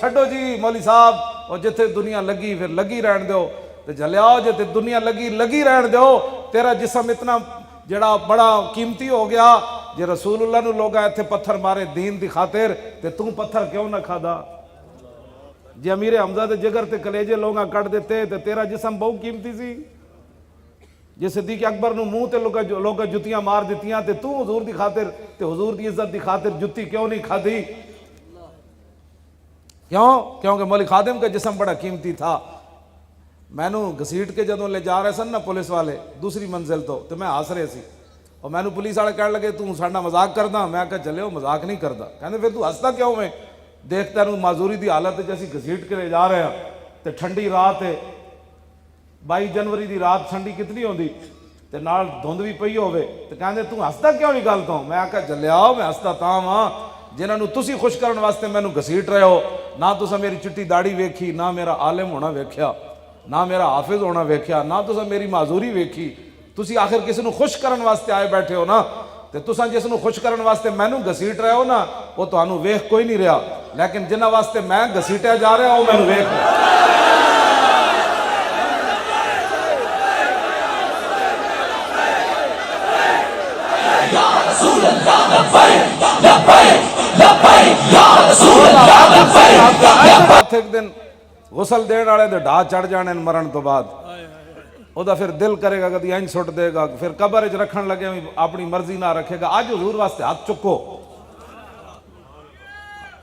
چھڈو جی مولوی صاحب، اور جتھے دنیا لگی پھر لگی رہن دیو تے جلیاؤ، جتھے دنیا لگی رہن دیو۔ تیرا جسم اتنا جڑا بڑا قیمتی ہو گیا، جے رسول اللہ نو لوگا ایتھے پتھر مارے دین دی خاطر تے توں پتھر کیوں نہ کھادا؟ جے امیر حمزہ دے جگر تے کلیجے لوگا کٹ دیتے تے تیرا جسم بہت قیمتی سی۔ جے صدیق اکبر نو منہ تے لوگا جتیاں مار دیتیاں تے تو حضور دی خاطر تے حضور دی عزت دی خاطر جتی کیوں نہیں کھادی؟ کیوں؟ کیونکہ مولی خادم کا جسم بڑا قیمتی تھا۔ میں نو گھسیٹ کے جدوں لے جا رہے سن نا پولیس والے دوسری منزل تو میں ہس رہے سی، اور میں نو پولیس والے کہنے لگے تو ساڈا مذاق کردا؟ میں کہا چلے ہو مذاق نہیں کردا۔ کہندے پھر تو ہستا کیوں میں؟ دیکھتا نو معذوری دی حالت جیسی گھسیٹ کے لے جا رہے ہیں تے ٹھنڈی رات ہے، 22 جنوری دی رات ٹھنڈی کتنی ہوندی تے نال دھند بھی پئی ہوے تے کہندے تو ہستا کیوں نہیں گل تو؟ میں کہا چلیا میں ہستا تاں ہاں جنہاں نو تسی خوش کرن واسطے مینوں گھسیٹ رہے ہو۔ نہ تساں میری چٹی داڑھی ویکھی، نہ میرا عالم ہونا ویکھیا، نہ میرا حافظ ہونا ویکھیا، نہ تساں میری معذوری ویکھی۔ تسی آخر کسی نو خوش کرن واسطے آئے بیٹھے ہو نا، تے تساں جس نو خوش کرن واسطے مینوں گھسیٹ رہے ہو نا وہ تانوں ویکھ کوئی نہیں رہا، لیکن جنہاں واسطے میں گھسیٹیا جا رہا وہ مینوں ویکھ رہا۔ ایک دن غسل دین والے دے ڈھا چڑھ جانے مرن تو بعد او دا پھر دل کرے گا کدی اینج سٹ دے گا، پھر قبر وچ رکھن لگے اپنی مرضی نہ رکھے گا۔ اج حضور واسطے ہاتھ چکو،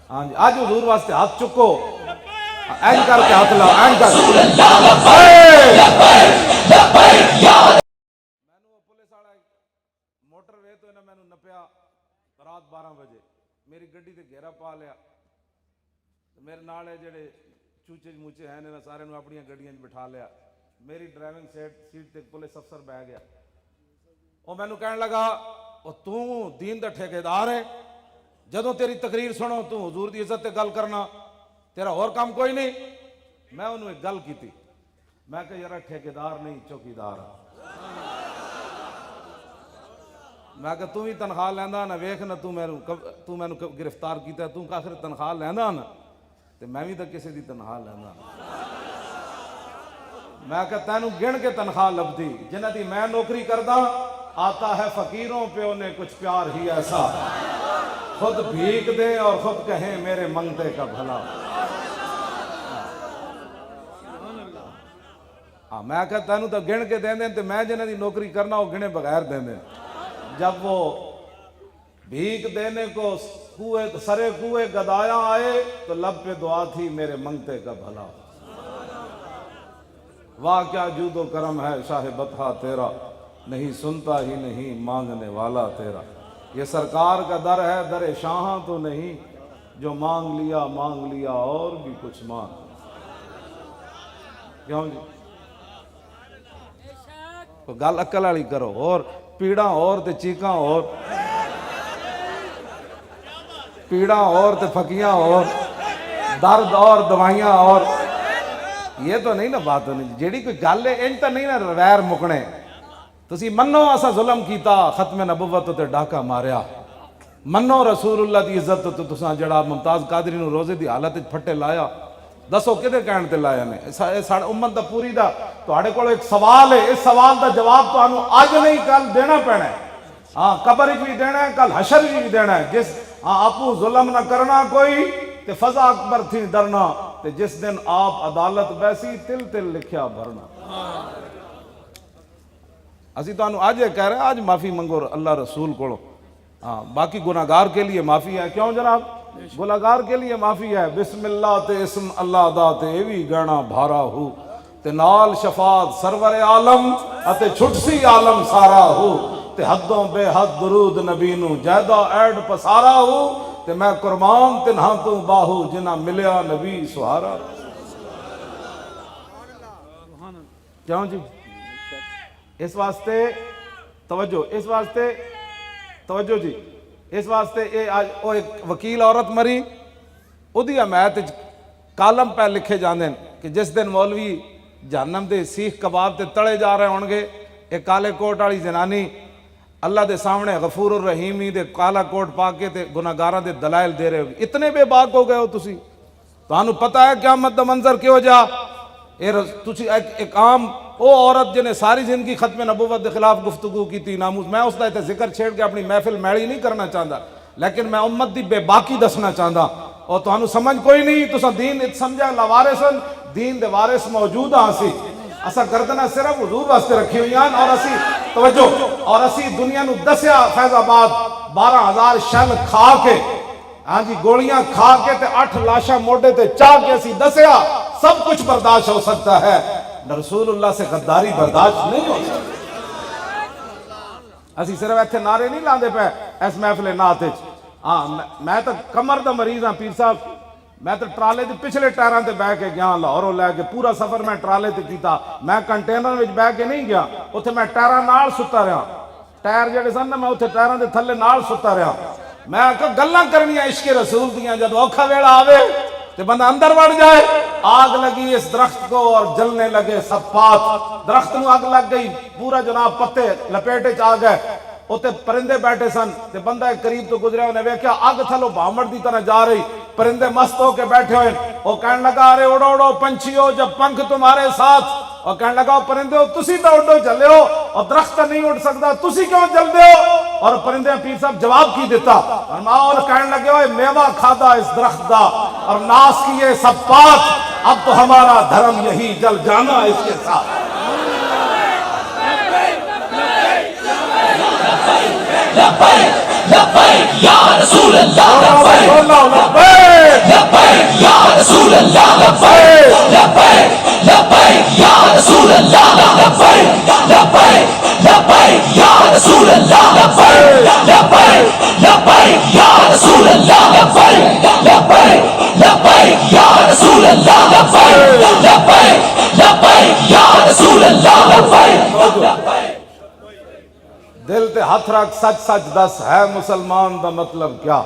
ہاں جی اج حضور واسطے ہاتھ چکو، اینج کر کے ہاتھ لاؤ، اینج کر۔ مینوں پولیس والا موٹر وے تو انہاں مینوں نپیا رات 12 بجے، میری گڈی تے گھیرا پا لیا، میرے نال جڑے چوچے موچے ہیں انہاں سارے نوں اپنی گڈیاں وچ بٹھا لیا۔ میری ڈرائیونگ سیٹ تے پولیس افسر بیٹھ گیا، وہ مینوں کہنے لگا او تو دین دا ٹھیکیدار ہے، جدوں تیری تقریر سنو تو حضور دی عزت تے گل کرنا، تیرا اور کام کوئی نہیں؟ میں انہوں ایک گل کیتی، میں کہ یار ٹھیکیدار نہیں چوکیدار ہاں۔ میں کہ تو ہی تنخواہ لیندا نا، ویکھ نا تو مینوں گرفتار کیتا، تو آخر تنخواہ لیندا نا تے میں بھی تو کسی دی تنخواہ لیندا۔ میں کہ تینوں گن کے تنخواہ لبدی، جنہ دی میں نوکری کردا، آتا ہے فقیروں پہ انہیں کچھ پیار ہی ایسا، خود بھیک دے اور خود کہیں میرے منگتے کا بھلا۔ میں کہ تینوں تو گن کے دیں دیں تے میں جنہ دی نوکری کرنا وہ گنے بغیر دیں دیں۔ جب وہ بھیک دینے کو سرے کوئے گدایا آئے تو لب پہ دعا تھی میرے منگتے کا بھلا۔ واہ کیا جود و کرم ہے شاہ بطحہ تیرا، نہیں سنتا ہی نہیں مانگنے والا تیرا۔ یہ سرکار کا در ہے در شاہاں تو نہیں، جو مانگ لیا اور بھی کچھ مانگ۔ کیوں جی تو گل عقل والی کرو، اور پیڑاں اور تے چیکاں اور، پیڑاں اور تے پھکیاں اور، درد اور دوائیاں اور، یہ تو نہیں نا بات ہونی جیڑی کوئی گل ہے انج تو نہیں نا ویر مکنے۔ تسی منو اسا ظلم کیتا، ختم نبوت تے ڈاکہ ماریا، منو رسول اللہ دی عزت تے تساں جڑا ممتاز قادری نو روزے دی حالت وچ پھٹے لایا، دسو کدے کہن تے لایا نے؟ ساڈے امت دا پوری دا تہاڈے کول ایک سوال ہے، اس سوال دا جواب تانوں اج نہیں کل دینا پینا ہے۔ ہاں قبر وچ بھی دینا ہے، کل حشر وچ بھی دینا ہے۔ جس آپو ظلم نہ کرنا کوئی تے فضا اکبر تھی ڈرنا، تے جس دن آپ عدالت بیسی تل تل لکھیا بھرنا۔ اسی تو آج یہ کہہ رہے ہیں آج معافی منگو اللہ رسول کو۔ ہاں باقی گناہگار کے لیے معافی ہے، کیوں جناب؟ گناہگار کے لیے معافی ہے۔ بسم اللہ تے اسم اللہ دا تے ایوی گانا بھارا ہو، تے نال شفاعت سرور عالم اتے چھٹسی عالم سارا ہو، تے حدوں بے حد درود نبی نو جیدہ ایڈ پسارا ہو، تے میں قربان تنہاں تو باہو جنہ ملیا نبی سہارا۔ کیوں جی؟ اس واسطے توجہ جی، اس واسطے ایک وکیل عورت مری، ادھی حمایت کالم پہ لکھے جاندے کہ جس دن مولوی جہنم دے سیخ کباب تے تڑے جا رہے ہونگے، ایک کالے کوٹ والی زنانی اللہ دے سامنے غفور الرحیمی دے کالا کوٹ پا کے تے گناہگاراں دے دلائل دے رہے ہوگی۔ اتنے بے باک ہو گئے ہو تسی، ਤੁਹਾਨੂੰ ਪਤਾ ਹੈ قیامت ਦਾ منظر ਕਿਹੋ ਜਿਹਾ ਇਹ ਤੁਸੀਂ ਇੱਕ ਆਮ ਉਹ ਔਰਤ ਜਿਹਨੇ ਸਾਰੀ ਜ਼ਿੰਦਗੀ ਖਤਮ ਨਬੂਵਤ ਦੇ ਖਿਲਾਫ ਗੁਫ਼ਤਗੂ ਕੀਤੀ ਨਾਮੂਸ ਮੈਂ ਉਸ ਦਾ ਇੱਥੇ ਜ਼ਿਕਰ ਛੇੜ ਕੇ ਆਪਣੀ ਮਹਿਫਿਲ ਮੈਲੀ ਨਹੀਂ ਕਰਨਾ ਚਾਹੁੰਦਾ لیکن میں امت دی بے باقی دسنا چاہتا اور تو سمجھ کوئی نہیں تو دین سمجھا لوارثن دین دے وارث موجود ہاں سی اسا گردنا صرف حضور واسطے رکھی ہوئی ہیں اور اسی توجہ اور اسی دنیا نو دسیا فیض آباد 12,000 شل کھا کے ہاں جی گولیاں کھا کے تے 8 لاشاں موڈے تے چاہ کے اسی دسیا سب کچھ برداشت ہو سکتا ہے رسول اللہ سے غداری برداشت نہیں ہو سکتا اسی صرف ایتھے نعرے نہیں لاندے پہ اس محفل نعت وچ ہاں میں تو کمر دا مریض ہاں پیر صاحب میں تو ٹرالے دے پچھلے ٹائراں تے بیٹھ کے گیا لاہوروں لے کے پورا سفر میں ٹرالے تے کیتا میں کنٹینر وچ بیٹھ کے نہیں گیا اوتھے میں ٹائراں نال ستا رہا ٹائر جڑے سن نا میں اوتھے ٹائراں دے تھلے نال ستا رہا میں کہ گلاں کرنیاں عشق رسول دیاں جب اوکھا ویلا آوے تے بندہ اندر بڑھ جائے آگ لگی اس درخت کو اور جلنے لگے سب پات درخت نو آگ لگ گئی پورا جناب پتے لپیٹے چاہ گئے اوتے پرندے بیٹھے سن تے بندہ ایک قریب تو گزریا انہیں ویکھیا آگ تھلو بھامڑ دی طرح جا رہی پرندے مست ہو کے بیٹھے ہوئے وہ کہنے لگا ارے اڑو اڑو پنچھیو جب پنکھ تمہارے ساتھ اور کہنے لگا پرندے ہو تسی تو اڑو چلے ہو اور درخت نہیں اڑ سکتا تسی کیوں چلتے ہو اور پرندے پیر صاحب جواب کی دیتا اور کہنے لگے ہوئے میوہ کھادا اس درخت دا اور ناس کیے سب پات اب تو ہمارا دھرم یہی جل جانا اس کے ساتھ لبیک لبیک یا رسول اللہ لبیک لبیک یا رسول اللہ لبیک لبیک لبیک یا رسول اللہ لبیک لبیک لبیک یا رسول اللہ لبیک لبیک لبیک یا رسول اللہ لبیک لبیک لبیک یا رسول اللہ لبیک لبیک لبیک یا رسول اللہ لبیک دل تے ہاتھ رکھ سچ سچ دس ہے مسلمان دا مطلب کیا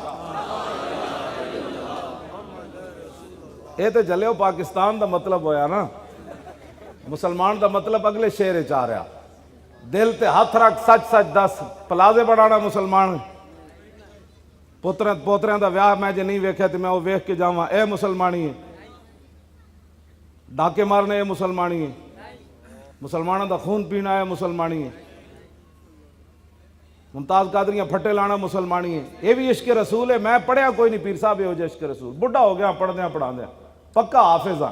اے تے جلے ہو پاکستان دا مطلب ہویا نا مسلمان دا مطلب اگلے شعر چاہ رہا دل تے ہاتھ رکھ سچ سچ دس پلازے بڑھانا مسلمان پوتریاں دا ویاہ میں جے نہیں ویکھیا تے میں وہ ویکھ کے جاواں اے مسلمانی ہے ڈاکے مارنے اے مسلمانی ہے مسلمانوں دا خون پینا ہے مسلمانی ہے ممتاز قادریاں پھٹے لانا مسلمانی ہے یہ بھی عشق رسول ہے میں پڑھیا کوئی نہیں پیر صاحب یہ عشق رسول بڑھا ہو گیا پڑھ دیا پڑھا دیا پکا حافظ ہاں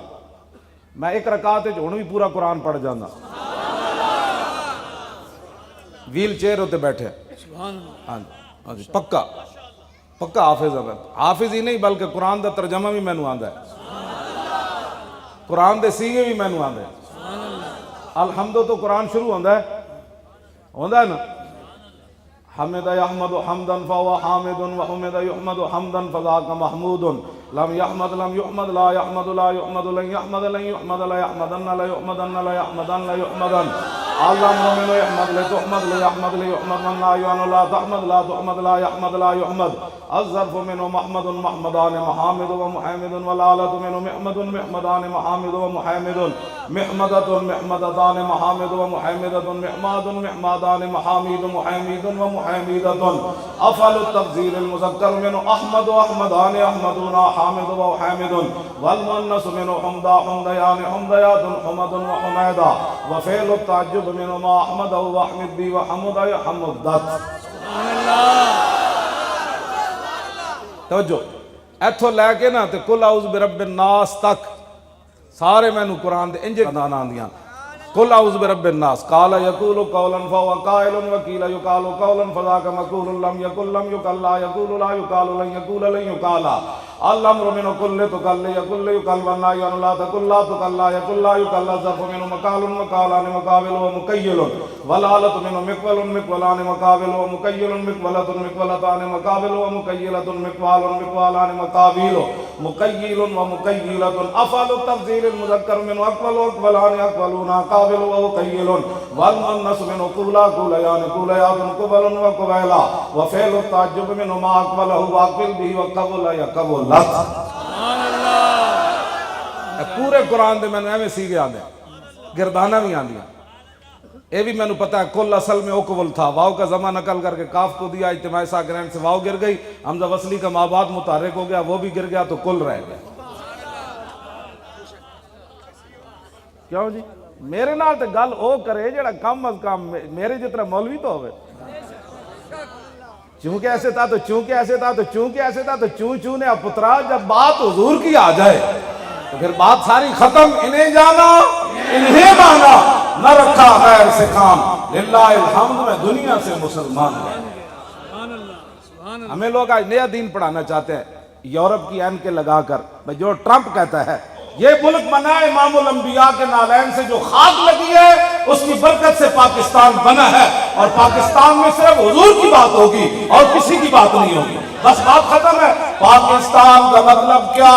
میں ایک رکعت ہوں بھی پورا قرآن پڑھ جانا ویل چیئر ہوتے بیٹھے ہاں جی پکا پکا حافظ ہاں حافظ ہی نہیں بلکہ قرآن دا ترجمہ بھی مینوں آندا ہے قرآن دے سیگے بھی مینوں آندا ہے الحمد تو قرآن شروع ہوندا ہے نا حمد يحمد حمدا فهو حامد وحمد يحمد حمدا فذاك محمود لم يحمد لم يحمد لا يحمد لا يحمد لن يحمد لن يحمد لا يحمدن لا يحمدن لا يحمدن لا يحمدن اللهم من يحمد لتحمد ليحمد ليحمد من لا يعن لا تحمد لا تحمد لا يحمد لا يحمد الظرف منه محمد محمدان محامد ومحامد والآلة منه محمد محمدان محامد ومحامد محمدة محمدتان محامد ومحامدة محماد محمدان محامد محامد ومحامدة أفعل التفضيل المذكر منه أحمد وأحمدان أحمدون حامد وحامد والمؤنث منه حمدا حمديان حمديات حمد وحميدا وفعل التعجب منه ما أحمد وأحمد بي وحمد حمدت توجہ ایتھو لے کے نا تے کل اعوذ برب الناس تک سارے میں نو قرآن دے انجے دانا دیاں کل اعوذ برب الناس قال یقول قولا فهو قائل وقیل یقال قولا فذاک مقول لم یقل لم یقل لا یقول لا یقال لن یقول لن یقال الامر من كل تقل يقل يقل والنهي عن لا تقل لا تقل لا يقل لا يقل الظرف من مقال مقالان مقابل ومكيل والآلة من مقبل مقبلان مقابل ومكيل مقبلة مقبلتان مقابل ومكيلة مقبال مقبالان مقابل مكيل ومكيلة أفعل التفضيل المذكر من أقبل وأقبلان أقبلون قابل ومكيل والمؤنث من قولا قوليان قوليات قبل وقبيلا وفعل التعجب من ما أقبله وأقبل به وقبل يقبل پورے قرآن دے میں نے ایویں سیگے آندے گردانہ بھی آندیاں اے بھی میں نے پتا ہے کل اصل میں اوکول تھا واو کا زمہ نقل کر کے کاف کو دیا اجتماع ساکنین سے واو گر گئی حمزہ وصلی کا مابعد متحرک ہو گیا وہ بھی گر گیا تو کل رہ گیا کیوں جی میرے نال تے گل او کرے جڑا کم از کم میرے جتنا مولوی تو ہوئے. چونکہ ایسے تھا تو چونکہ ایسے تھا تو چونکہ ایسے تھا تو چوں نے اب پترا جب بات حضور کی آ جائے تو پھر بات ساری ختم. انہیں جانا انہیں مانا نہ رکھا غیر سے کام للہ الحمد میں دنیا سے مسلمان ہوں. ہمیں لوگ آج نیا دین پڑھانا چاہتے ہیں یورپ کی این کے لگا کر. جو ٹرمپ کہتا ہے یہ ملک بنا ہے امام الانبیاء کے نالین سے جو خاک لگی ہے اس کی برکت سے پاکستان بنا ہے اور پاکستان میں صرف حضور کی بات ہوگی اور کسی کی بات نہیں ہوگی. بس بات ختم ہے. پاکستان کا مطلب کیا؟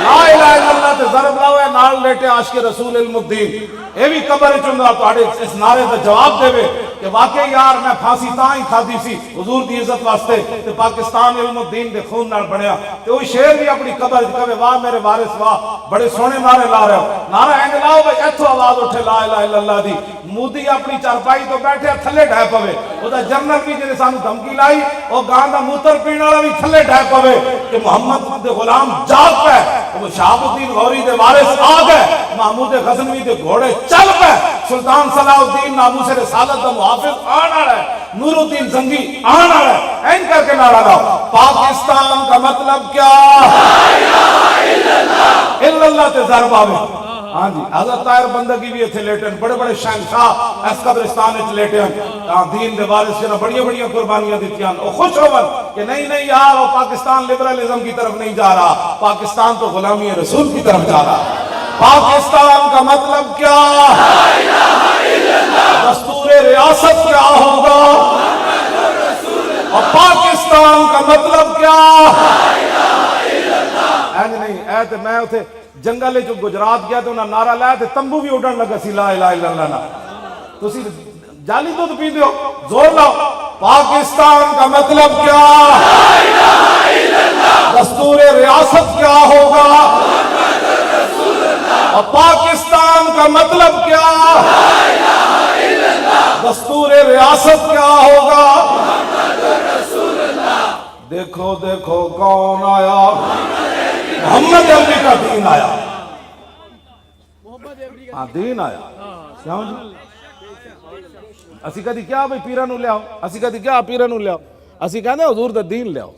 لا الہ الا اللہ تے ضرب لاؤ ہے نال لیٹے عاشق رسول علم الدین. اے بھی قبر چندہ تھوڑے اس نعرے کا جواب دے کہ واقعی یار میں پھانسی تاں ہی کھادی سی حضور دی عزت واسطے تے پاکستان علم الدین دے خون نال بنیا. تے وہی شیر بھی اپنی قبر کہے واہ میرے وارث واہ بڑے سونے نعرے لا رہے ہو. نعرہ اینج لاؤ بھائی ایتھوں آواز اٹھے لا الہ الا اللہ دی. مودی اپنی چارپائی تو بیٹھے تھلے ڈھے پوے. او دا جنرل بھی جنے سانو دھمکی لائی او گاں دا موتر پین والا بھی تھلے ڈھے پوے کہ محمد دے غلام جاگ پے. وہ شہاب الدین غوری دے وارث آ گئے. محمود غزنوی دے گھوڑے چل پے. سلطان صلاح الدین ناموس رسالت دا محافظ آن آ رہا ہے. نور الدین زنگی آن آ رہا ہے. این کر کے نعرہ لاؤ پاکستان کا مطلب کیا؟ الا اللہ تے ضرب آوے. ہاں جی حضرت طاہر بندگی بھی اتھے لیٹے بڑے بڑے شہنشاہ اس قبرستان وچ لیٹے ہیں. دین دے وارث جنہاں بڑی بڑی قربانیاں دتیاں او خوش ہون کہ نہیں یار وہ پاکستان لبرلزم کی طرف نہیں جا رہا. پاکستان تو غلامی رسول کی طرف جا رہا. پاکستان کا مطلب کیا؟ دستور ریاست کیا ہوگا؟ اور پاکستان کا مطلب کیا؟ اینج نہیں اے تے میں اتھے جنگل جو گجرات گیا تو انہاں نعرہ لایا تے تمبو بھی اڑن لگا سی لا الہ الا اللہ نا. تسی جالی دودھ پیندے ہو زور لاؤ. پاکستان کا مطلب کیا؟ دستور ریاست کیا ہوگا؟ اور پاکستان کا مطلب کیا؟ دستور ریاست کیا ہوگا؟ دیکھو دیکھو کون آیا؟ محمد عربی کا دین آیا. ہاں دین آیا. کیوں جی اسی کہتے کیا بھئی پیرہ نو لے آؤ. اسی کہتے کیا پیرہ نو لے آؤ. اسی کہتے ہیں حضور دا دین لے آؤ.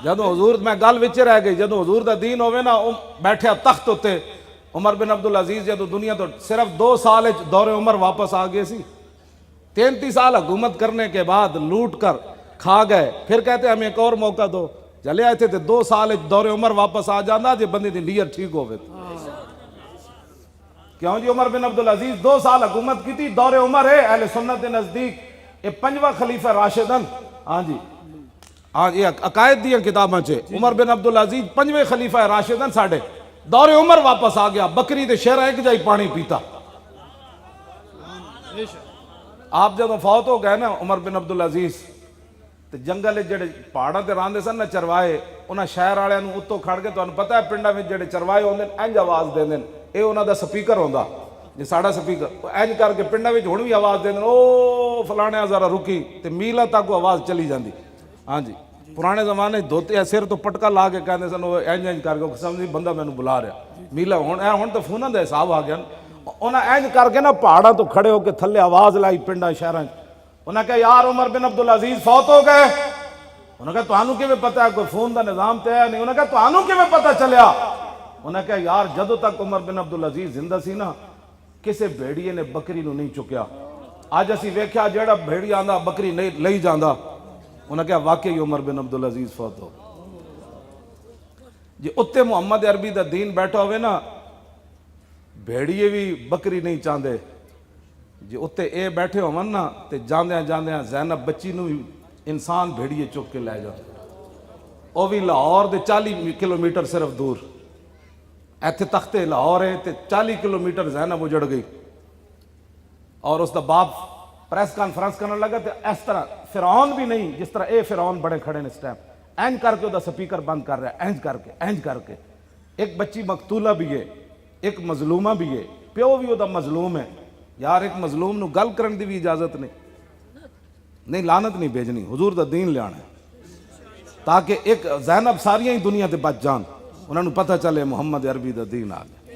جدو حضور میں گل وچے رہ گئی جدو حضور دا دین ہوئے نا بیٹھے تخت ہوتے. عمر بن عبدالعزیز جدو دنیا تو صرف 2 سال دور عمر واپس آ گئے سی. 33 سال حکومت کرنے کے بعد لوٹ کر کھا گئے. پھر کہتے ہمیں ایک اور موقع دو. چلے آئے تھے 2 سال دور عمر واپس آ جانا جی بندے دی نیت ٹھیک ہوئے. کیوں جی عمر بن عبدالعزیز 2 سال حکومت کی تھی. دور عمر ہے اہل سنت کے نزدیک یہ 5واں خلیفہ راشدن. ہاں جی ہاں یہ عقائد دیا کتاباں چے عمر بن عبدالعزیز 5ویں خلیفہ راشدن ساڑھے دور عمر واپس آ گیا. بکری دے شیرہ ایک جائی پانی پیتا. آپ جب فوت ہو گئے نا عمر بن عبدالعزیز تے جنگل جڑے پہاڑاں تے راندے سن نا چروائے انہاں شہر والے نوں اتوں کھڑ کے تانوں پتہ ہے پنڈاں وچ جڑے چروائے ہوندے انج آواز دیندے اے انہاں دا سپیکر ہوندا جے ساڈا سپیکر انج کر کے پنڈاں وچ ہن وی آواز دیندے او فلانے ذرا رکی تے میلاں تک آواز چلی جاندی. ہاں جی پرانے زمانے دھوتے سر تو پٹکا لا کے کہندے سن او انج کر کے سمجھی بندہ مینوں بلا رہا میلا. ہن تے فوناں دا حساب آ گیا. انہاں انج کر کے نا پہاڑاں تو کھڑے ہو کے تھلے آواز لائی پنڈاں شہراں. انہاں کہا یار عمر بن عبدالعزیز فوت ہو گئے. انہاں کہا تانوں کیویں پتہ ہے کوئی فون دا نظام تے ہے نہیں. انہاں کہا تانوں کیویں پتہ چلیا. انہاں کہا یار جدوں تک عمر بن عبدالعزیز زندہ سی نا کسے بھیڑیے نے بکری نو نہیں چکیا. اج اسی ویکھیا جیڑا بھیڑی آندا بکری نہیں لئی جاندا. انہاں کہا واقعی عمر بن عبدالعزیز فوت ہو. جی اتنے محمد عربی دا دین بیٹھا ہوئے نا بھیڑیے بھی بکری نہیں چاندے. جی اتنے اے بیٹھے ہون نا تے جاندیاں جاندیاں زینب بچی نو انسان بھیڑیے چک کے لے جاندے. او بھی لاہور دے 40 کلومیٹر صرف دور. ایتھے تختے لاہور ہے تے 40 کلومیٹر زینب اجڑ گئی. اور اس دا باپ پریس کانفرنس کرنے لگا تے اس طرح فرعون بھی نہیں جس طرح اے فرعون بڑے کھڑے نے اس ٹائم اینج کر کے دا سپیکر بند کر رہا ہے اینج کر کے. ایک بچی مقتولہ بھی ہے ایک مظلومہ بھی ہے. پیو بھی دا مظلوم ہے. یار ایک مظلوم نو گل کرن دی بھی اجازت نہیں لعنت نہیں بھیجنی. حضور دا دین لے آنا ہے تاکہ ایک زینب ساریاں ہی دنیا تے بچ جان. انہوں نے پتہ چلے محمد عربی دا دین آ گیا.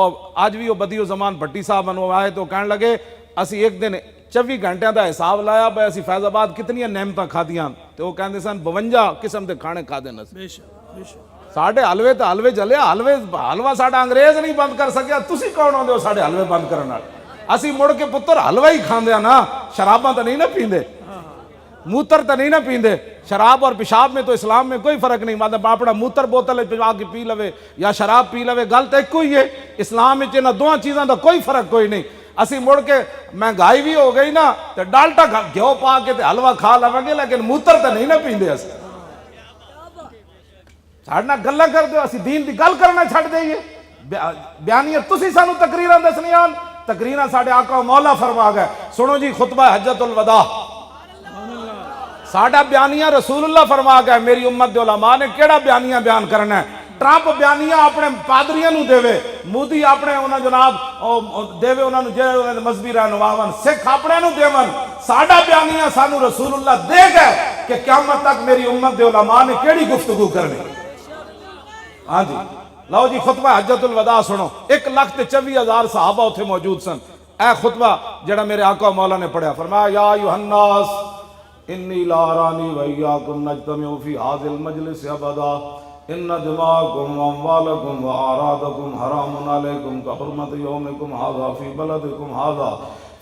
اور اج بھی وہ بدیو زمان بھٹی صاحب انو آئے تو کہنے لگے اسی ایک دن 24 گھنٹے دا حساب لایا بھائی اسی فیض آباد کتنی نعمتاں کھادیاں تو وہ کہندے سن 52 قسم دے کھانے کھادے نس ساڈے حلوے تے حلوے جلے حلوہ ساڈا انگریز نہیں بند کر سکیا تسی کون ہوندے ہو ساڈے حلوے بند کرن والے اسی مڑ کے پتر حلوہ ہی کھاندے ہاں نا شراباں تے نہیں نہ پیندے موتر تے نہیں نہ پیندے شراب اور پیشاب میں تو اسلام میں کوئی فرق نہیں مطلب اپنا موتر بوتل پجا کے پی لوے یا شراب پی لوے گل تے ایک ہی ہے اسلام وچ انہاں دوواں چیزاں دا کوئی فرق کوئی نہیں اسی مڑ کے مہنگائی بھی ہو گئی نا تے ڈالٹا گھیو پا کے تے حلوہ کھا لواں گے لیکن موتر تے نہیں نہ پیندے اسی ساڈے نال گلاں کر دیو اسی دین دی گل کرنا چھڈ دئیے بیانیت تسی سانو تقریراں دسنیاں تقریراں ساڈے آقا و مولا فرما گئے سنو جی خطبہ حجۃ الوداع ساڈا بیانیہ رسول اللہ فرما گئے میری امت دے علماء نے کیڑا بیانیہ بیان کرنا ہے ٹرمپ بیانیہ اپنے پادریاں نو دے مودی اپنے انہاں جناب دے انہاں نو جڑے انہاں دے مذہبی رہنماواں سکھ اپنے نو دیون ساڈا بیانیہ سانو رسول اللہ دے گئے کہ قیامت تک میری امت دے علماء نے کیڑی گفتگو کرنی ہاں جی لو جی خطبہ حجۃ الوداع سنو 1,24,000 صحابہ اتھے موجود سن اے خطبہ جڑا میرے آقا مولا نے پڑھیا فرمایا یا ایھا الناس انی لا ارانی وایاکم نجتمع فی ھذا المجلس ابدا ان دماءکم واموالکم واعراضکم حرام علیکم کحرمت یومکم ھذا فی بلدکم ھذا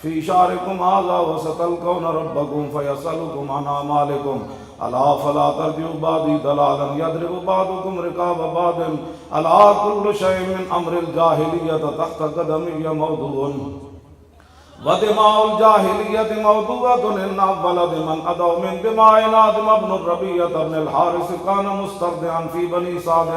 فی شہرکم ھذا وستلقون ربکم فیسألکم عن اعمالکم الا فلا ترجعوا بعدی ضلالا یضرب بعضکم رقاب بعض الا کل شیء من امر الجاہلیۃ تحت قدمی موضوع ودماء الجاہلیۃ موضوعۃ ان اول من ادوا من دماء آدم بن الربیعۃ بن الحارث کان مسترضعا فی بنی سعد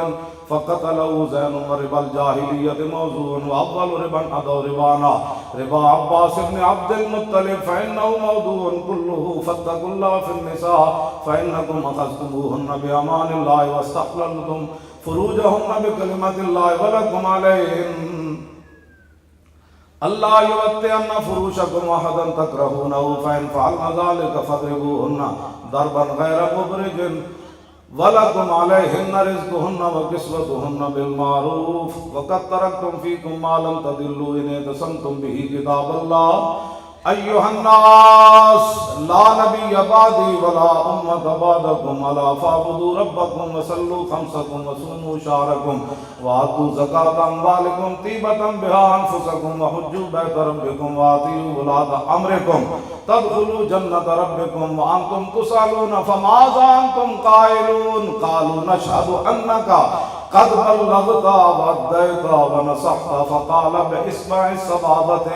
فقتله زین وربا الجاہلیۃ موضوع واول ربا ادوا ربانا ربا عباس بن عبد المطلب فانه موضوع كله فاتقوا الله في النساء فانکم اخذتموهن بامان الله واستحللتم فروجهن بکلمۃ الله ولکم علیہن اللہ یوتئن فروشکم احدا تکرہونہ فإن فعلن ذلك فاضربوهن ضربا غیر مبرج ولکم علیہن رزقهن وکسوتهن بالمعروف وقد ترکتم فیکم ما لم تضلوا ان اعتصمتم به کتاب اللہ ایھا الناس لا نبی بعدی ولا امت بعدکم الا فاعبدوا ربکم وصلوا خمسکم وصوموا شہرکم وآتوا زکاة اموالکم طیبة بها انفسکم وحجوا بیت ربکم وآتیوا ولاة امرکم تدخلوا جنت ربکم وانتم تسألون فماذا انتم قائلون قالوا نشهد انک قد بلغت واديت ونصحت فقال بإصبع السبابة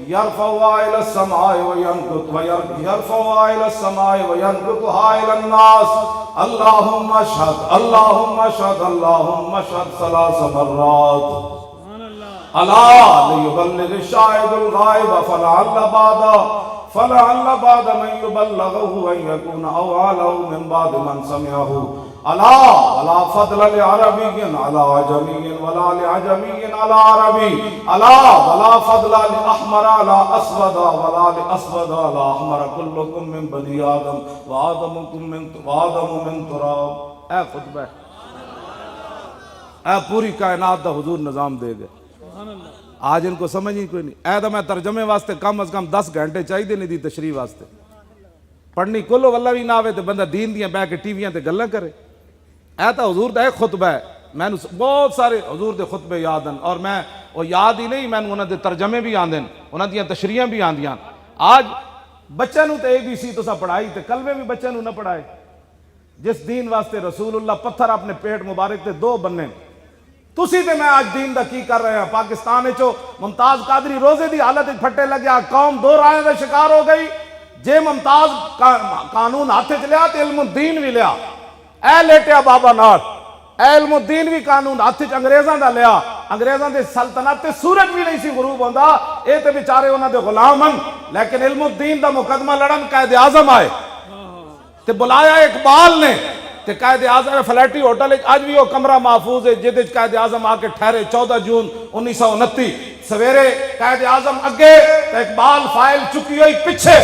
يرفعها إلى السماء ويرفعها إلى السماء وينكتها إلى الناس اللهم اشهد اللهم اشهد اللهم اشهد 3 مرات ألا ليبلغ الشاهد الغائب فلعل بعد من يبلغه أن يكون أوعى من بعد من سمعه الا ولا فضل لعربی على عجمی ولا لعجمی على عربی الا ولا فضل لأحمر على اسود ولا لأسود على احمر كلكم من بنی آدم وآدم من تراب اے خطبہ اے پوری کائنات دا حضور نظام دے گئے آج ان کو سمجھ ہی کوئی نہیں اے دا میں ترجمے واسطے کم از کم 10 گھنٹے چاہیے نہیں دی تشریح واسطے پڑھنی کلو واللہ بھی نہ آوے تو بندہ دین دیاں بہ کے ٹی ویاں تے گلاں کرے اے تا حضور دا ایک خطبہ ہے میں بہت سارے حضور دے خطبے یاد ہیں اور میں وہ یاد ہی نہیں میں انہاں دے ترجمے بھی آندے انہاں دیاں تشریحاں بھی آندیاں آج بچے نو تے ABC تساں پڑھائی تے کلمے بھی بچے نو نہ پڑھائے جس دین واسطے رسول اللہ پتھر اپنے پیٹ مبارک تے 2 بننے تسی تے میں آج دین دا کی کر رہے ہیں پاکستان وچ ممتاز قادری روزے دی حالت وچ پھٹے لگیا قوم 2 رائے دا شکار ہو گئی جے ممتاز قانون ہاتھ وچ لیا تے علم الدین بھی لیا اے لیٹیا بابا نال اے علم الدین بھی قانون ہاتھ وچ انگریزاں دا لیا انگریزاں دے سلطنت تے سورج بھی نہیں سی غروب ہوندا اے تے بیچارے انہاں دے غلام ہن لیکن علم الدین دا مقدمہ لڑن قائد اعظم آئے تے بلایا اقبال نے تے قائد اعظم فلیٹی ہوٹل اج بھی وہ کمرہ محفوظ ہے جہدے قائد اعظم آ کے ٹھہرے 14 جون 1929 سویرے قائد اعظم اگے تے اقبال فائل چکی ہوئی پیچھے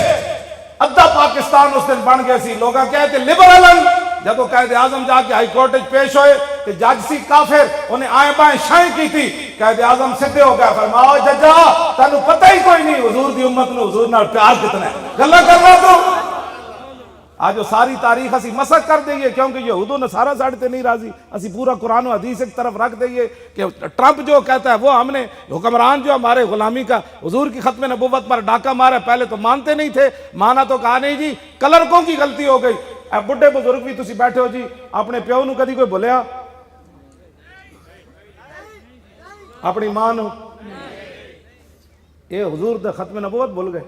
ادھا پاکستان اس دن بن گیا سی لوگاں کہتے لبرلن جب قائد اعظم جا کے ہائی کورٹ پیش ہوئے تو جج سی کافر انہیں آئیں بائیں شائیں کی تھی. قائد اعظم سدھے ہو گیا, فرماؤ ججا تانوں پتہ ہی کوئی نہیں حضور دی امت نو حضور نال پیار کتنا ہے, گلا کر رہا تو آج وہ ساری تاریخ اسی مسخ کر دئیے کیونکہ یہود و نصارہ ساڑھے تے نہیں راضی. اسی پورا قرآن و حدیث ایک طرف رکھ دئیے کہ ٹرمپ جو کہتا ہے وہ ہم نے حکمران جو ہمارے غلامی کا حضور کی ختم نبوت پر ڈاکہ مارا. پہلے تو مانتے نہیں تھے, مانا تو کہا نہیں جی کلرکوں کی غلطی ہو گئی. اے بڑھے بزرگ بھی تسی بیٹھے ہو جی, اپنے پیو نو کدی کوئی بولیا, اپنی ماں نو, اے حضور دا ختم نبوت بھول گئے.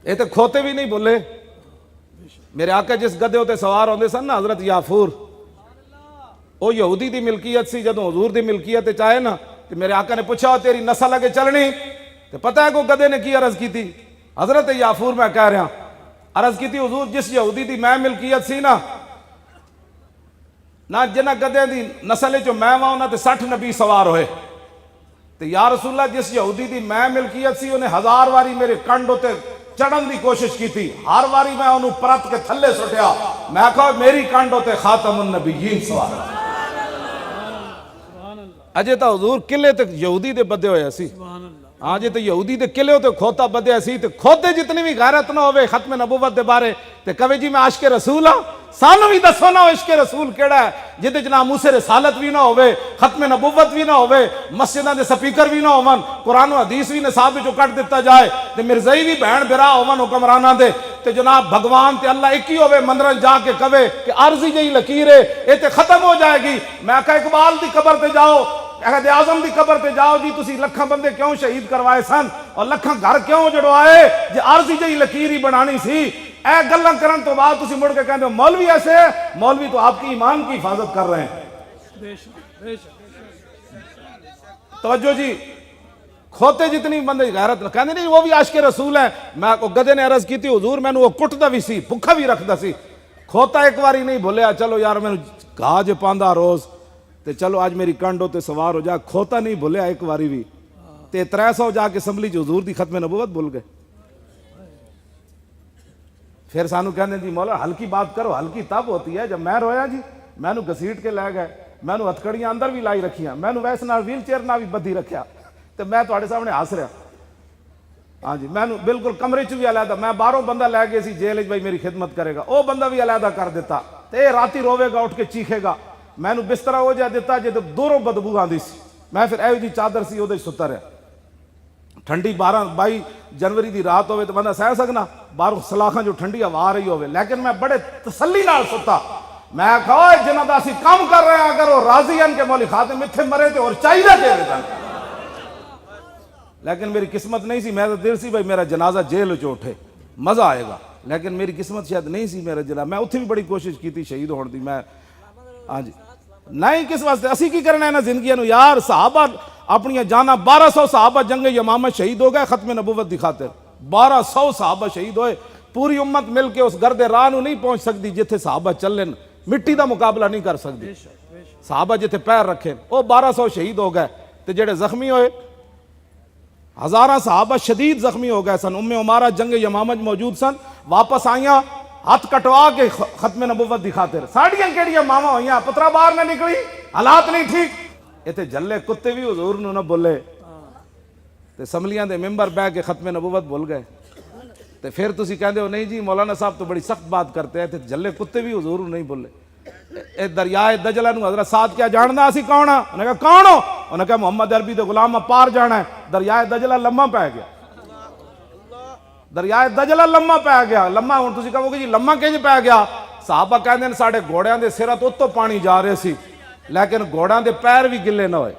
یہ تو کھوتے بھی نہیں بولے. میرے آقا جس گدے ہوتے سوار ہوندے سن نا حضرت یافور, وہ یہودی دی ملکیت سی. جدوں حضور دی ملکیت چاہے نا تو میرے آقا نے پوچھا تیری نسل اگے چلنی, تو پتہ ہے کو گدے نے کی عرض کی تھی؟ حضرت یافور میں کہہ رہا عرض کی تھی حضور جس یہودی دی میں ملکیت سی نا جنہ گدے دی نسل جو میں وہاں انہاں تے 60 نبی سوار ہوئے. تو یا رسول اللہ جس یہودی دی میں ملکیت سی انہیں 1000 واری میرے کنڈ ہوتے چڑھن دی کوشش کی تھی, ہر واری میں انہوں پرت کے تھلے سٹیا. میں کہا میری کنڈ ہوتے خاتم النبیین سوار. اجے تا حضور قلعے تک یہودی دے بدے ہوئے سی. ہاں جی تو یہودی دے قلعے ہوتے کھوتا بدے سی, تو کھوتے جتنی بھی غیرت نہ ہوئے ختم نبوت دے بارے تے کہے جی میں عاشق رسول ہاں. سانو بھی دسو نا عشق رسول کیڑا ہے جدے جنا موسے رسالت بھی نہ ہوئے, ختم نبوت بھی نہ ہوئے, مسجداں دے سپیکر بھی نہ ہون, قرآن و حدیث بھی نصاب وچوں کٹ دیتا جائے, تے مرزائی بھی بہن بھرا ہون حکمراناں دے, تے جناب بھگوان تے اللہ ایک ہی ہوئے مندرن جا کے کہے کہ عارضی جہی لکیر ہے اے تے ختم ہو جائے گی. میں کہا اقبال دی قبر تے جاؤ, قائد اعظم دی قبر تے جاؤ جی تسی لکھاں بندے کیوں شہید کروائے سن اور لکھاں گھر کیوں جڑوائے جے عارضی جہی لکیر ہی بنانی سی. اے گلاں کرن تو بعد تسی مڑ کے کہندے ہو مولوی ایسے ہے, مولوی تو آپ کی ایمان کی حفاظت کر رہے ہیں. توجہ جی, کھوتے جتنی بندے غیرت نہ کہندے نہیں وہ بھی عاشق رسول ہیں. میں کو گدے نے عرض کی تھی حضور میں وہ کٹدا بھی سی, بھکھا بھی رکھدا سی. کھوتا ایک واری نہیں بھولیا چلو یار میں گھا جو پاندا روز تے چلو آج میری کنڈ تے سوار ہو جا. کھوتا نہیں بھولیا ایک واری بھی, تے 300 جا کے اسمبلی جو حضور دی ختم نبوت بھول گئے. پھر سانو کہنے جی مولا ہلکی بات کرو, ہلکی تب ہوتی ہے جب میں رویا جی میں نو گھسیٹ کے لے گئے, میں نو ہتھکڑیاں اندر بھی لائی رکھیاں, میں نو ویسے نال ویل چیئر نہ بھی بدھی رکھیا, تے میں تواڈے سامنے ہس رہا. ہاں جی میں نو بالکل کمرے چ بھی علیحدہ, میں باہروں بندہ لے گئے سی جیل وچ بھائی میری خدمت کرے گا, او بندہ بھی علیحدہ کر دیتا, تے راتی روے گا اٹھ کے چیخے گا. میں نو بستر ہو جا دیتا جے دوروں بدبو آندی سی, میں پھر ایو جی چادر سی او دے ستا رہا. ٹھنڈی 22 جنوری دی رات ہوئے تو بندہ سہ سکنا, باہروں سلاخاں جو ٹھنڈی ہوا آ رہی ہوئے, لیکن میں بڑے تسلی نال ستا. میں کہا جنہ دا اسی کام کر رہے ہیں اگر وہ راضی ہیں کہ مولی خاتم اتھے مرے تھے اور چاہیے دے رہے تھے. لیکن میری قسمت نہیں سی, میرا دل سی بھائی میرا جنازہ جیل چ اٹھے مزہ آئے گا, لیکن میری قسمت شاید نہیں سی میرا جنازہ. میں اتھے بھی بڑی کوشش کی تھی شہید ہونے دی. میں ہاں جی نہیں کس واسطے اسی کی کرنا ہے نا زندگی نو یار. صحابہ اپنی جانا 1200 صحابہ جنگ یمامہ شہید ہو گئے ختم نبوت دی خاطر. 1200 صحابہ شہید ہوئے. پوری امت مل کے اس گرد راہ نو نہیں پہنچ سکتی جتھے صحابہ چلن, مٹی دا مقابلہ نہیں کر سکتی. صحابہ جتھے پیر رکھے وہ 1200 شہید ہو گئے. تے جڑے زخمی ہوئے ہزاراں صحابہ شدید زخمی ہو گئے سن. ام عمارہ جنگ یمامہ موجود سن, واپس آئیاں ہاتھ کٹوا کے ختم نبوت دی خاطر. ساڑیاں کیڑیاں ماما ہوئیاں, پترا باہر نہ نکلی, حالات نہیں ٹھیک. ایتھے جلے کتے بھی حضور نو نہ بولے تے اسمبلیاں دے ممبر بہ کے ختم نبوت بھول گئے. تے پھر تسی کہندے ہو نہیں جی مولانا صاحب تو بڑی سخت بات کرتے ہیں, تے جلے کتے بھی حضور نو نہیں بولے. اے دریائے دجلہ نو حضرت سعد کیا جاندا اسی کون ہاں؟ انہاں کہا کون ہو؟ انہاں کہا محمد عربی دے غلام پار جانا ہے. دریائے دجلہ لمحہ پہ گیا, دریائے دجلہ لمحہ پہ گیا. لمحہ ہن تسی کہو گے جی لمحہ کنج پہ گیا؟ صحابہ کہندے نے ساڈے گھوڑیاں دے سراں تو اتوں پانی جا رہے سی, لیکن گھوڑیاں دے پیر بھی گلے نہ ہوئے.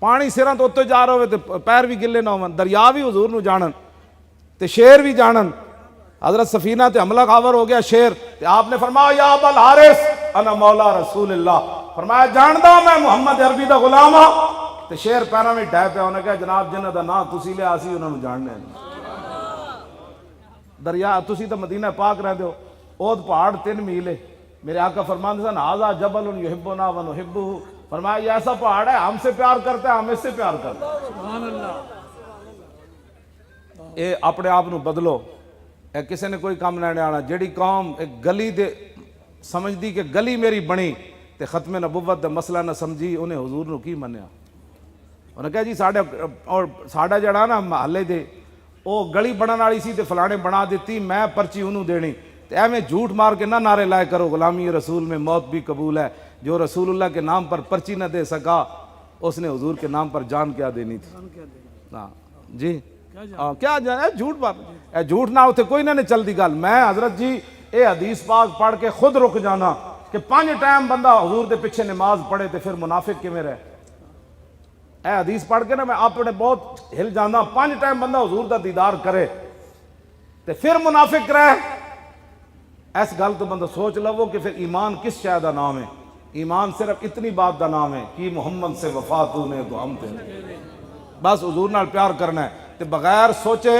پانی سراں تو اتوں جا رہے ہوئے تے پیر بھی گلے نہ ہون. دریا بھی حضور نو جانن تے شیر بھی جانن. حضرت سفینہ تے حملہ خاور ہو گیا شیر, تے آپ نے فرمایا یا ابا الحارث انا مولا رسول اللہ, فرمایا جاندا میں محمد عربی دا غلام ہاں. تے شیر پیراں وچ ڈے پیا, انہاں کہا جناب جنہاں دا نام تسی لیا اسی انہاں نو جاننے نہیں. دریا تسی تو مدینہ پاک رہندے ہو, اود پہاڑ 3 میل ہے. میرے آقا فرماندے سن ھذا جبل یحبنا ونحبہ, فرمایا یہ ایسا پہاڑ ہے ہم سے پیار کرتا ہے ہم اس سے پیار کرتے ہیں. سبحان اللہ. اے اپنے آپ نو بدلو, اے کسی نے کوئی کام نہیں آنا جیڑی قوم ایک گلی دے سمجھ دی کہ گلی میری بنی تے ختم نبوت دا مسئلہ نہ سمجھی انہیں حضور نو کی منیا انہیں کہا جی ساڑا جڑا نا محلے دے او گلی بنن والی سی تے فلانے بنا دیتی میں پرچی انہوں دینی تے ایویں جھوٹ مار کے نہ نعرے لائے کرو غلامی رسول میں موت بھی قبول ہے جو رسول اللہ کے نام پر پرچی نہ دے سکا اس نے حضور کے نام پر جان کیا دینی تھی ہاں جی کیا جانا جھوٹ بات جھوٹ نہ ہوتے کوئی نہ چل دی گل میں حضرت جی اے حدیث پاک پڑھ کے خود رک جانا کہ 5 ٹائم بندہ حضور دے پیچھے نماز پڑھے تے پھر منافق کیویں رہے اے حدیث پڑھ کے نا میں اپنے بہت ہل جانا 5 ٹائم بندہ حضور دا دیدار کرے تے پھر منافق رہے ایس گل تو بندہ سوچ لو کہ پھر ایمان کس شے دا نام ہے ایمان صرف اتنی بات دا نام ہے کہ محمد سے وفا تو نے تو ہم تے بس حضور نال پیار کرنا ہے تے بغیر سوچے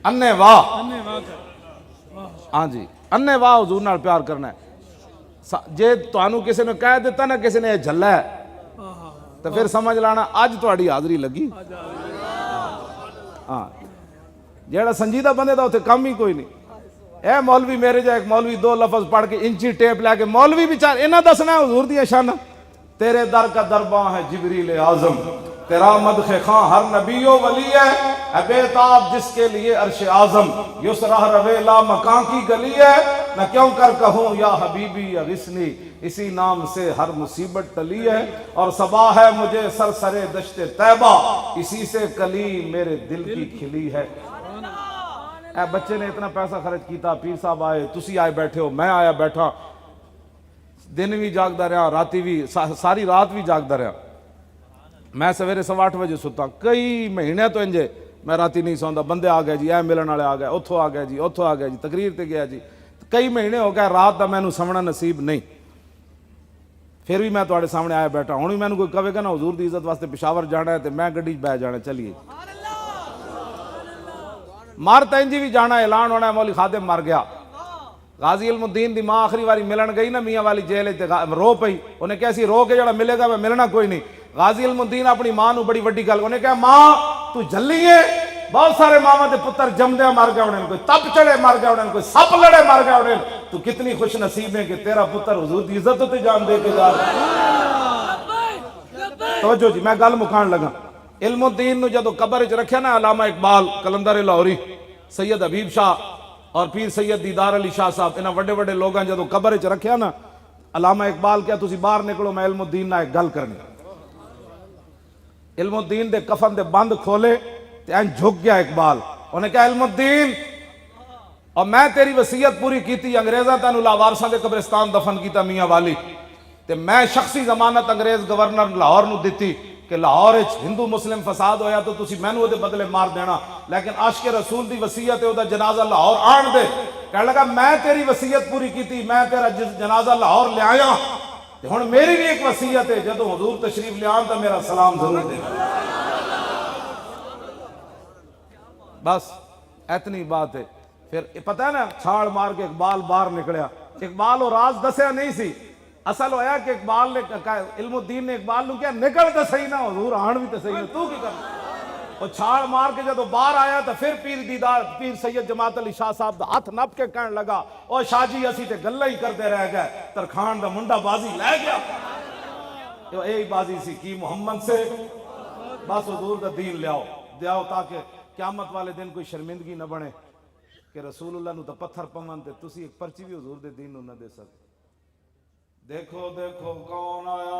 انے واہ ہاں جی انے واہ حضور نال پیار کرنا ہے جے تانوں کسی نے کہہ دیتا نا کسی نے جھلا ہے تو پھر سمجھ لانا اج تہاڈی حاضری لگی ہاں جیڑا سنجیدہ بندے دا اوتھے کم ہی کوئی نہیں اے مولوی میرے جا ایک مولوی 2 لفظ پڑھ کے انچی ٹیپ لے کے مولوی بیچارے انہاں دسنا ہے حضور دی شان تیرے در کا درباں ہے جبریل اعظم تیرا مدح خاں ہر نبی و ولی ہے اے بے تاب جس کے لیے عرش اعظم یسرہ روے لا مکان کی گلی ہے نہ کیوں کر کہوں یا حبیبی یا غسنی اسی نام سے ہر مصیبت ٹلی ہے اور صبا ہے مجھے سرسرے دشت طیبہ اسی سے کلی میرے دل کی کھلی ہے اے بچے نے اتنا پیسہ خرچ کیتا پیر صاحب آئے تسی آئے بیٹھے ہو میں آیا بیٹھا دن بھی جاگدا رہا راتی بھی ساری رات بھی جاگدا رہا میں سویرے 8:15 بجے ستا کئی مہینے تو انجے میں راتی نہیں سوندا بندے آ گئے جی اے ملن والے آ گئے اتھوں آ گئے جی اتھوں آ گئے جی تقریر تے گیا جی کئی مہینے ہو گئے رات دا مینوں سمنا نصیب نہیں پھر بھی میں تواڈے سامنے آیا بیٹھا ہن بھی مینوں کوئی کہے گا نا حضور دی عزت واسطے پشاور جانا ہے تے میں گڈی بیٹھ جانا چلیے مار تینجی بھی جانا اعلان ہونا ہے مولی خادم مر گیا غازی علم الدین دی ماں آخری واری ملن گئی نا میاں والی جیل تے رو پئی انہیں کیسی رو کے جڑا ملے گا میں ملنا کوئی نہیں غازی علم الدین اپنی ماں نو بڑی وڈی گل انہیں کہا ماں تو جلی ہے بہت سارے ماما دے پتر جمدے مر گئے انہیں کوئی تپ چڑے مر گئے انہیں کوئی سپ لڑے مر گئے انہیں تو کتنی خوش نصیب ہے کہ تیرا پتر حضور دی عزت تے جان دے کے جا رہا توجہ جی میں گل مکان لگا علم الدین نو جدو قبر وچ رکھیا نا علامہ اقبال کلندر لاہوری سید حبیب شاہ اور پیر سید دیدار علی شاہ صاحب انہاں وڈے وڈے لوگاں جدو قبر وچ رکھیا نا علامہ اقبال کیا تسی باہر نکلو میں علم الدین نال ایک گل کرنی علم الدین دے کفن دے بند کھولے تے این جھک گیا اقبال انہیں کہا علم الدین اور میں تیری وصیت پوری کیتی انگریزاں تینوں لاوارساں دے قبرستان دفن کیتا میاں والی تے میں شخصی ضمانت انگریز گورنر لاہور نو دیتی کہ لاہور ہندو مسلم فساد ہویا تو تسی مینوں دے بدلے مار دینا لیکن عاشق رسول دی وصیت ہے او دا جنازہ لاہور آن دے کہنے لگا میں تیری وصیت پوری کیتی میں تیرا جنازہ لاہور لے آیا تے ہن میری بھی ایک وصیت ہے جدوں حضور تشریف لے آن تو میرا سلام ضرور دے بس اتنی بات ہے پھر پتہ ہے نا چھاڑ مار کے اقبال باہر نکلیا اقبال اور راز دسیا نہیں سی اصل ہویا کہ اقبال نے علم الدین نے اقبال نو کیا نکل تو صحیح نہ حضور آن بھی تو صحیح نہ تو کی کرنا اور چھاڑ مار کے جدو باہر آیا تو پھر پیر سید جماعت علی شاہ صاحب دا ہاتھ نپ کے کہنے لگا او شاہ جی اسی تے گلہ ہی کرتے رہ گئے ترخان دا منڈا بازی لے گیا تو یہی بازی سی کی محمد سے بس حضور دا دین لیاؤ تاکہ قیامت والے دن کوئی شرمندگی نہ بنے کہ رسول اللہ نو تو پتھر پون تے تسی ایک پرچی بھی حضور دے دین نو نہ دے سکتے دیکھو دیکھو کون آیا